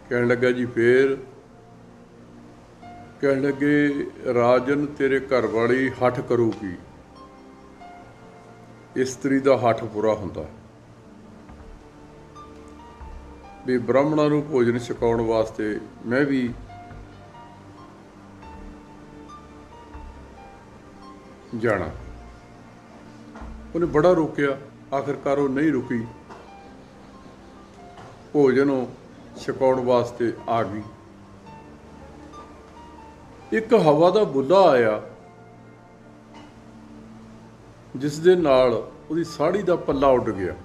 ਕਹਿਣ ਲੱਗਾ ਜੀ ਫੇਰ ਕਹਿਣ ਲੱਗੇ ਰਾਜਨ ਤੇਰੇ ਘਰ ਵਾਲੀ ਹੱਠ ਕਰੂਗੀ। ਇਸਤਰੀ ਦਾ ਹੱਠ ਬੁਰਾ ਹੁੰਦਾ ਵੀ ਬ੍ਰਾਹਮਣਾਂ ਨੂੰ ਭੋਜਨ ਛਕਾਉਣ ਵਾਸਤੇ ਮੈਂ ਵੀ ਜਾਣਾ। ਉਹਨੇ ਬੜਾ ਰੋਕਿਆ, ਆਖਿਰਕਾਰ ਉਹ ਨਹੀਂ ਰੁਕੀ, ਭੋਜਨ ਛਕਾਉਣ ਵਾਸਤੇ ਆ ਗਈ। ਇੱਕ ਹਵਾ ਦਾ ਬੁੱਲਾ ਆਇਆ ਜਿਸ ਦੇ ਨਾਲ ਉਹਦੀ ਸਾੜੀ ਦਾ ਪੱਲਾ ਉੱਡ ਗਿਆ,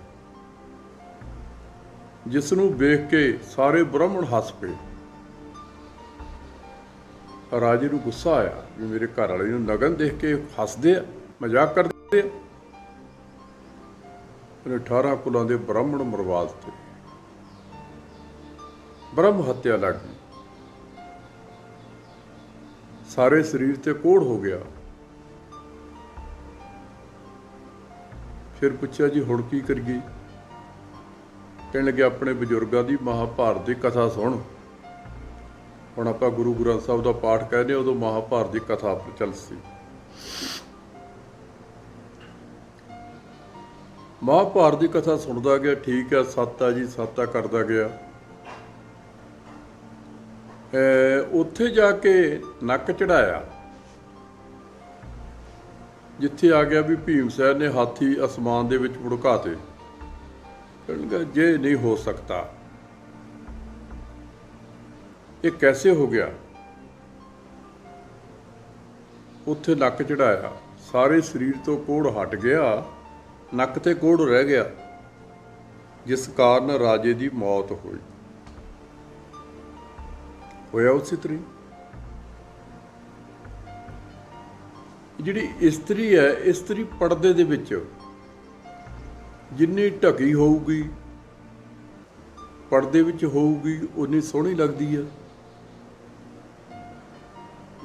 ਜਿਸ ਨੂੰ ਵੇਖ ਕੇ ਸਾਰੇ ਬ੍ਰਾਹਮਣ ਹੱਸ ਪਏ। ਰਾਜੇ ਨੂੰ ਗੁੱਸਾ ਆਇਆ ਵੀ ਮੇਰੇ ਘਰ ਵਾਲੇ ਨੂੰ ਨਗਨ ਦੇਖ ਕੇ ਹੱਸਦੇ ਆ, ਮਜ਼ਾਕ ਕਰਦੇ ਆ। ਉਹਨੇ 18 ਕੁਲਾਂ ਦੇ ਬ੍ਰਾਹਮਣ ਮਰਵਾ ਦਿੱਤੇ। ਬ੍ਰਹਮ ਹੱਤਿਆ ਲੱਗ ਗਈ। ਸਾਰੇ ਸਰੀਰ ਤੇ ਕੋੜ ਹੋ ਗਿਆ। ਫਿਰ ਪੁੱਛਿਆ ਜੀ ਹੁਣ ਕੀ ਕਰੀਏ? ਕਹਿਣ ਲੱਗੇ ਆਪਣੇ ਬਜ਼ੁਰਗਾਂ ਦੀ ਮਹਾਭਾਰਤ ਦੀ ਕਥਾ ਸੁਣ। ਹੁਣ ਆਪਾਂ ਗੁਰੂ ਗ੍ਰੰਥ ਸਾਹਿਬ ਦਾ ਪਾਠ ਕਹਿੰਦੇ, ਉਦੋਂ ਮਹਾਭਾਰਤ ਦੀ ਕਥਾ ਪ੍ਰਚਲਿਤ ਸੀ। ਮਹਾਭਾਰਤ ਦੀ ਕਥਾ ਸੁਣਦਾ ਗਿਆ। ਠੀਕ ਹੈ, ਸੱਤ ਆ ਜੀ, ਸੱਤਾ ਕਰਦਾ ਗਿਆ। ਉੱਥੇ ਜਾ ਕੇ ਨੱਕ ਚੜਾਇਆ ਜਿੱਥੇ ਆ ਗਿਆ ਵੀ ਭੀਮ ਸੈਨ ਨੇ ਹਾਥੀ ਅਸਮਾਨ ਦੇ ਵਿੱਚ ਭੜਕਾਤੇ। ਕਹਿੰਦਾ ਜੇ ਨਹੀਂ ਹੋ ਸਕਤਾ, ਇਹ ਕੈਸੇ ਹੋ ਗਿਆ? ਉੱਥੇ ਨੱਕ ਚੜਾਇਆ, ਸਾਰੇ ਸਰੀਰ ਤੋਂ ਕੋੜ ਹਟ ਗਿਆ, ਨੱਕ ਤੇ ਕੋੜ ਰਹਿ ਗਿਆ, ਜਿਸ ਕਾਰਨ ਰਾਜੇ ਦੀ ਮੌਤ ਹੋਈ। ਹੋਇਆ ਉਸੇ ਤਰੀ ਜਿਹੜੀ ਇਸਤਰੀ ਹੈ, ਇਸਤਰੀ ਪਰਦੇ ਦੇ ਵਿੱਚ ਜਿੰਨੀ ਢਕੀ ਹੋਊਗੀ, ਪਰਦੇ ਵਿੱਚ ਹੋਊਗੀ, ਉਨੀ ਸੋਹਣੀ ਲੱਗਦੀ ਹੈ।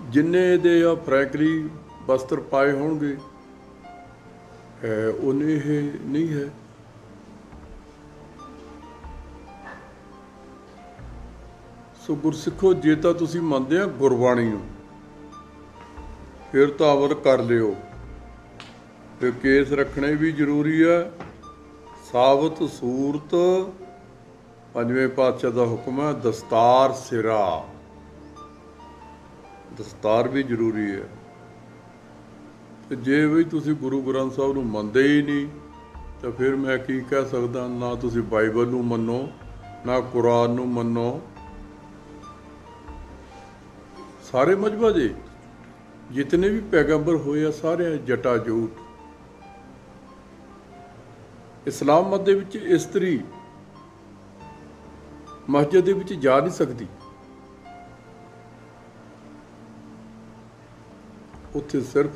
ਜਿੰਨੇ ਇਹਦੇ ਆ ਫਰੈਂਕਲੀ ਵਸਤਰ ਪਾਏ ਹੋਣਗੇ, ਉਨੇ ਇਹ ਨਹੀਂ ਹੈ। ਸੋ ਗੁਰਸਿੱਖੋ, ਜੇ ਤਾਂ ਤੁਸੀਂ ਮੰਨਦੇ ਆ ਗੁਰਬਾਣੀ ਨੂੰ, ਫਿਰ ਤਾਂ ਅਮਲ ਕਰ ਲਿਓ। ਤੇ ਕੇਸ ਰੱਖਣੇ ਵੀ ਜ਼ਰੂਰੀ ਹੈ। ਸਾਬਤ ਸੂਰਤ, ਪੰਜਵੇਂ ਪਾਤਸ਼ਾਹ ਦਾ ਹੁਕਮ ਹੈ, ਦਸਤਾਰ ਸਿਰਾ। ਦਸਤਾਰ ਵੀ ਜ਼ਰੂਰੀ ਹੈ। ਤੇ ਜੇ ਵੀ ਤੁਸੀਂ ਗੁਰੂ ਗ੍ਰੰਥ ਸਾਹਿਬ ਨੂੰ ਮੰਨਦੇ ਹੀ ਨਹੀਂ ਤਾਂ ਫਿਰ ਮੈਂ ਕੀ ਕਹਿ ਸਕਦਾ। ਨਾ ਤੁਸੀਂ ਬਾਈਬਲ ਨੂੰ ਮੰਨੋ, ਨਾ ਕੁਰਾਨ ਨੂੰ ਮੰਨੋ। ਸਾਰੇ ਮਜ਼ਹਬਾਂ ਦੇ ਜਿਤਨੇ ਵੀ ਪੈਗੰਬਰ ਹੋਏ ਆ ਸਾਰੇ ਜਟਾ ਜੂਟ। ਇਸਲਾਮ ਮਤ ਦੇ ਵਿੱਚ ਇਸਤਰੀ ਮਸਜਿਦ ਦੇ ਵਿੱਚ ਜਾ ਨਹੀਂ ਸਕਦੀ। ਉੱਥੇ ਸਿਰਫ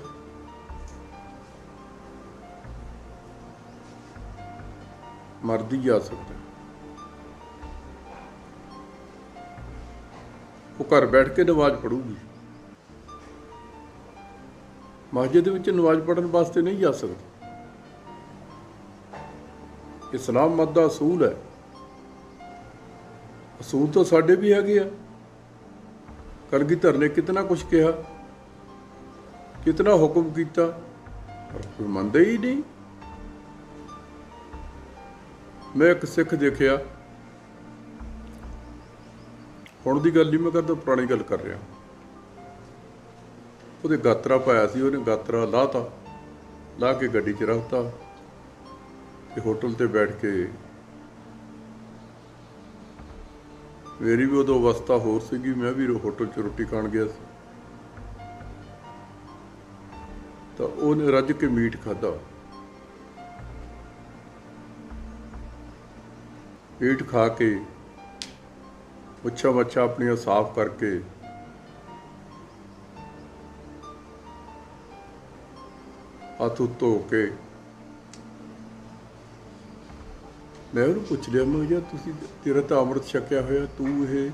ਮਰਦ ਹੀ ਜਾ ਸਕਦਾ। ਉਹ ਘਰ ਬੈਠ ਕੇ ਨਮਾਜ਼ ਪੜ੍ਹੂਗੀ, ਮਸਜਿਦ ਦੇ ਵਿੱਚ ਨਮਾਜ਼ ਪੜ੍ਹਨ ਵਾਸਤੇ ਨਹੀਂ ਜਾ ਸਕਦੀ। ਇਸਲਾਮ ਮਤ ਦਾ ਅਸੂਲ ਹੈ। ਅਸੂਲ ਤਾਂ ਸਾਡੇ ਵੀ ਹੈਗੇ ਆ। ਕਲਗੀਧਰ ਨੇ ਕਿਤਨਾ ਕੁਛ ਕਿਹਾ, ਕਿਤਨਾ ਹੁਕਮ ਕੀਤਾ, ਪਰ ਕੋਈ ਮੰਨਦਾ ਹੀ ਨਹੀਂ। ਮੈਂ ਇੱਕ ਸਿੱਖ ਦੇਖਿਆ, ਹੁਣ ਦੀ ਗੱਲ ਨਹੀਂ ਮੈਂ ਕਰਦਾ, ਪੁਰਾਣੀ ਗੱਲ ਕਰ ਰਿਹਾ। ਉਹਦੇ ਗਾਤਰਾ ਪਾਇਆ ਸੀ, ਉਹਨੇ ਗਾਤਰਾ ਲਾਹਤਾ, ਲਾ ਕੇ ਗੱਡੀ 'ਚ ਰੱਖਤਾ ਤੇ ਹੋਟਲ ਤੇ ਬੈਠ ਕੇ, ਮੇਰੀ ਵੀ ਉਦੋਂ ਅਵਸਥਾ ਹੋਰ ਸੀਗੀ, ਮੈਂ ਵੀ ਹੋਟਲ 'ਚ ਰੋਟੀ ਖਾਣ ਗਿਆ ਸੀ, ਤਾਂ ਉਹਨੇ ਰੱਜ ਕੇ ਮੀਟ ਖਾਧਾ। ਮੀਟ ਖਾ ਕੇ ਮੁੱਛਾਂ ਆਪਣੀਆਂ ਸਾਫ਼ ਕਰਕੇ ਹੱਥ ਧੋ ਕੇ ਮੈਂ ਉਹਨੂੰ ਪੁੱਛ ਲਿਆ, ਮੈਂ ਕਿਹਾ ਤੁਸੀਂ, ਤੇਰਾ ਤਾਂ ਅੰਮ੍ਰਿਤ ਛਕਿਆ ਹੋਇਆ, ਤੂੰ ਇਹ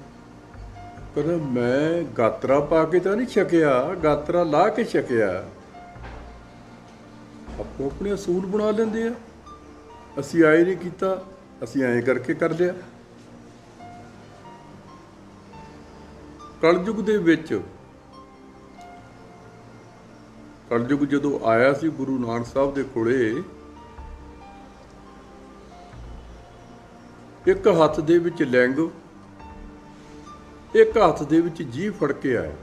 ਕਹਿੰਦਾ ਮੈਂ ਗਾਤਰਾ ਪਾ ਕੇ ਤਾਂ ਨਹੀਂ ਛਕਿਆ, ਗਾਤਰਾ ਲਾ ਕੇ ਛਕਿਆ। ਆਪੋ ਆਪਣੇ ਅਸੂਲ ਬਣਾ ਲੈਂਦੇ ਆ। ਅਸੀਂ ਆਏ ਨਹੀਂ ਕੀਤਾ, ਅਸੀਂ ਐਂ ਕਰਕੇ ਕਰ ਲਿਆ। ਕਲਯੁਗ ਦੇ ਵਿੱਚ, ਕਲਯੁਗ ਜਦੋਂ ਆਇਆ ਸੀ ਗੁਰੂ ਨਾਨਕ ਸਾਹਿਬ ਦੇ ਕੋਲੇ, ਇੱਕ ਹੱਥ ਦੇ ਵਿੱਚ ਲਿੰਗ, ਇੱਕ ਹੱਥ ਦੇ ਵਿੱਚ ਜੀਭ ਫੜ ਕੇ ਆਇਆ।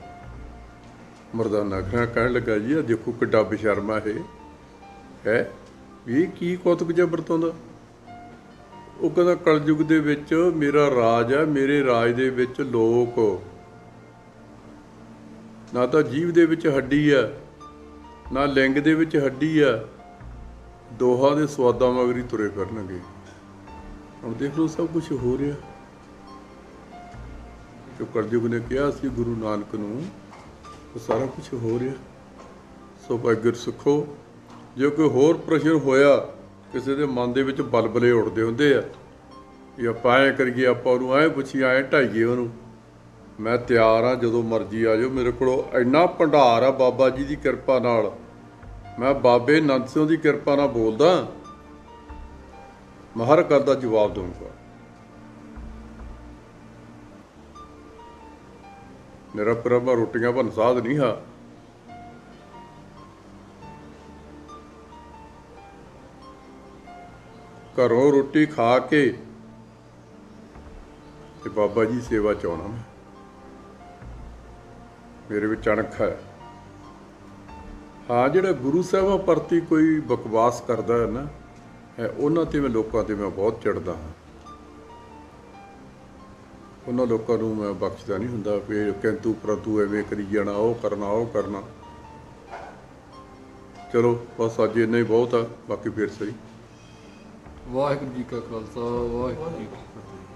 ਮਰਦਾਨਾ ਕਹਿਣ ਲੱਗਾ, ਜੀ ਆ ਦੇਖੋ ਕਿੱਡਾ ਬੇਸ਼ਰਮਾ ਇਹ ਹੈ, ਇਹ ਕੀ ਕੌਤਕ ਜਿਹਾ ਵਰਤਾਉਂਦਾ। ਉਹ ਕਹਿੰਦਾ ਕਲਯੁਗ ਦੇ ਵਿੱਚ ਮੇਰਾ ਰਾਜ ਹੈ, ਮੇਰੇ ਰਾਜ ਦੇ ਵਿੱਚ ਲੋਕ ਨਾ ਤਾਂ ਜੀਭ ਦੇ ਵਿੱਚ ਹੱਡੀ ਆ, ਨਾ ਲਿੰਗ ਦੇ ਵਿੱਚ ਹੱਡੀ ਆ, ਦੋਹਾਂ ਦੇ ਸਵਾਦਾਂ ਮਗਰੀ ਤੁਰੇ ਫਿਰਨਗੇ। ਹੁਣ ਦੇਖ ਲਓ ਸਭ ਕੁਛ ਹੋ ਰਿਹਾ ਜੋ ਕਲਯੁਗ ਨੇ ਕਿਹਾ ਸੀ ਗੁਰੂ ਨਾਨਕ ਨੂੰ, ਉਹ ਸਾਰਾ ਕੁਛ ਹੋ ਰਿਹਾ। ਸੋ ਭਾਈ ਗੁਰਸਿੱਖੋ, ਜੇ ਕੋਈ ਹੋਰ ਪ੍ਰਸ਼ਨ ਹੋਇਆ, ਕਿਸੇ ਦੇ ਮਨ ਦੇ ਵਿੱਚ ਬਲਬਲੇ ਉੱਠਦੇ ਹੁੰਦੇ ਆ ਵੀ ਆਪਾਂ ਐਂ ਕਰੀਏ, ਆਪਾਂ ਉਹਨੂੰ ਐਂ ਪੁੱਛੀਏ, ਐਂ ਢਾਈਏ ਉਹਨੂੰ, ਮੈਂ ਤਿਆਰ ਹਾਂ, ਜਦੋਂ ਮਰਜ਼ੀ ਆ ਜਾਓ। ਮੇਰੇ ਕੋਲ ਇੰਨਾ ਭੰਡਾਰ ਆ ਬਾਬਾ ਜੀ ਦੀ ਕਿਰਪਾ ਨਾਲ, ਮੈਂ ਬਾਬੇ ਨੰਦ ਸਿੰਘ ਦੀ ਕਿਰਪਾ ਨਾਲ ਬੋਲਦਾ, ਮੈਂ ਹਰ ਗੱਲ ਦਾ ਜਵਾਬ ਦਊਂਗਾ। ਮੇਰਾ ਪ੍ਰਭਾ ਰੋਟੀਆਂ ਭੰਨ ਸਾਧ ਨਹੀਂ ਹਾਂ। ਘਰੋਂ ਰੋਟੀ ਖਾ ਕੇ ਤੇ ਬਾਬਾ ਜੀ ਸੇਵਾ ਚ ਆਉਣਾ। ਮੇਰੇ ਵਿੱਚ ਅਣਖ ਹੈ। ਹਾਂ, ਜਿਹੜਾ ਗੁਰੂ ਸਾਹਿਬਾਂ ਪ੍ਰਤੀ ਕੋਈ ਬਕਵਾਸ ਕਰਦਾ ਹੈ ਨਾ, ਉਹਨਾਂ ਤੇ ਮੈਂ, ਲੋਕਾਂ ਤੇ ਮੈਂ ਬਹੁਤ ਚਿੜਦਾ ਹਾਂ। ਉਹਨਾਂ ਲੋਕਾਂ ਨੂੰ ਮੈਂ ਬਖਸ਼ਦਾ ਨਹੀਂ ਹੁੰਦਾ ਵੀ ਕਿੰਤੂ ਪਰੰਤੂ ਐਵੇਂ ਕਰੀ ਜਾਣਾ, ਉਹ ਕਰਨਾ, ਉਹ ਕਰਨਾ। ਚਲੋ ਬਸ ਅੱਜ ਇੰਨਾ ਹੀ ਬਹੁਤ ਆ, ਬਾਕੀ ਫਿਰ ਸਹੀ। ਵਾਹਿਗੁਰੂ ਜੀ ਕਾ ਖਾਲਸਾ, ਵਾਹਿਗੁਰੂ ਜੀ ਕੀ ਫਤਿਹ।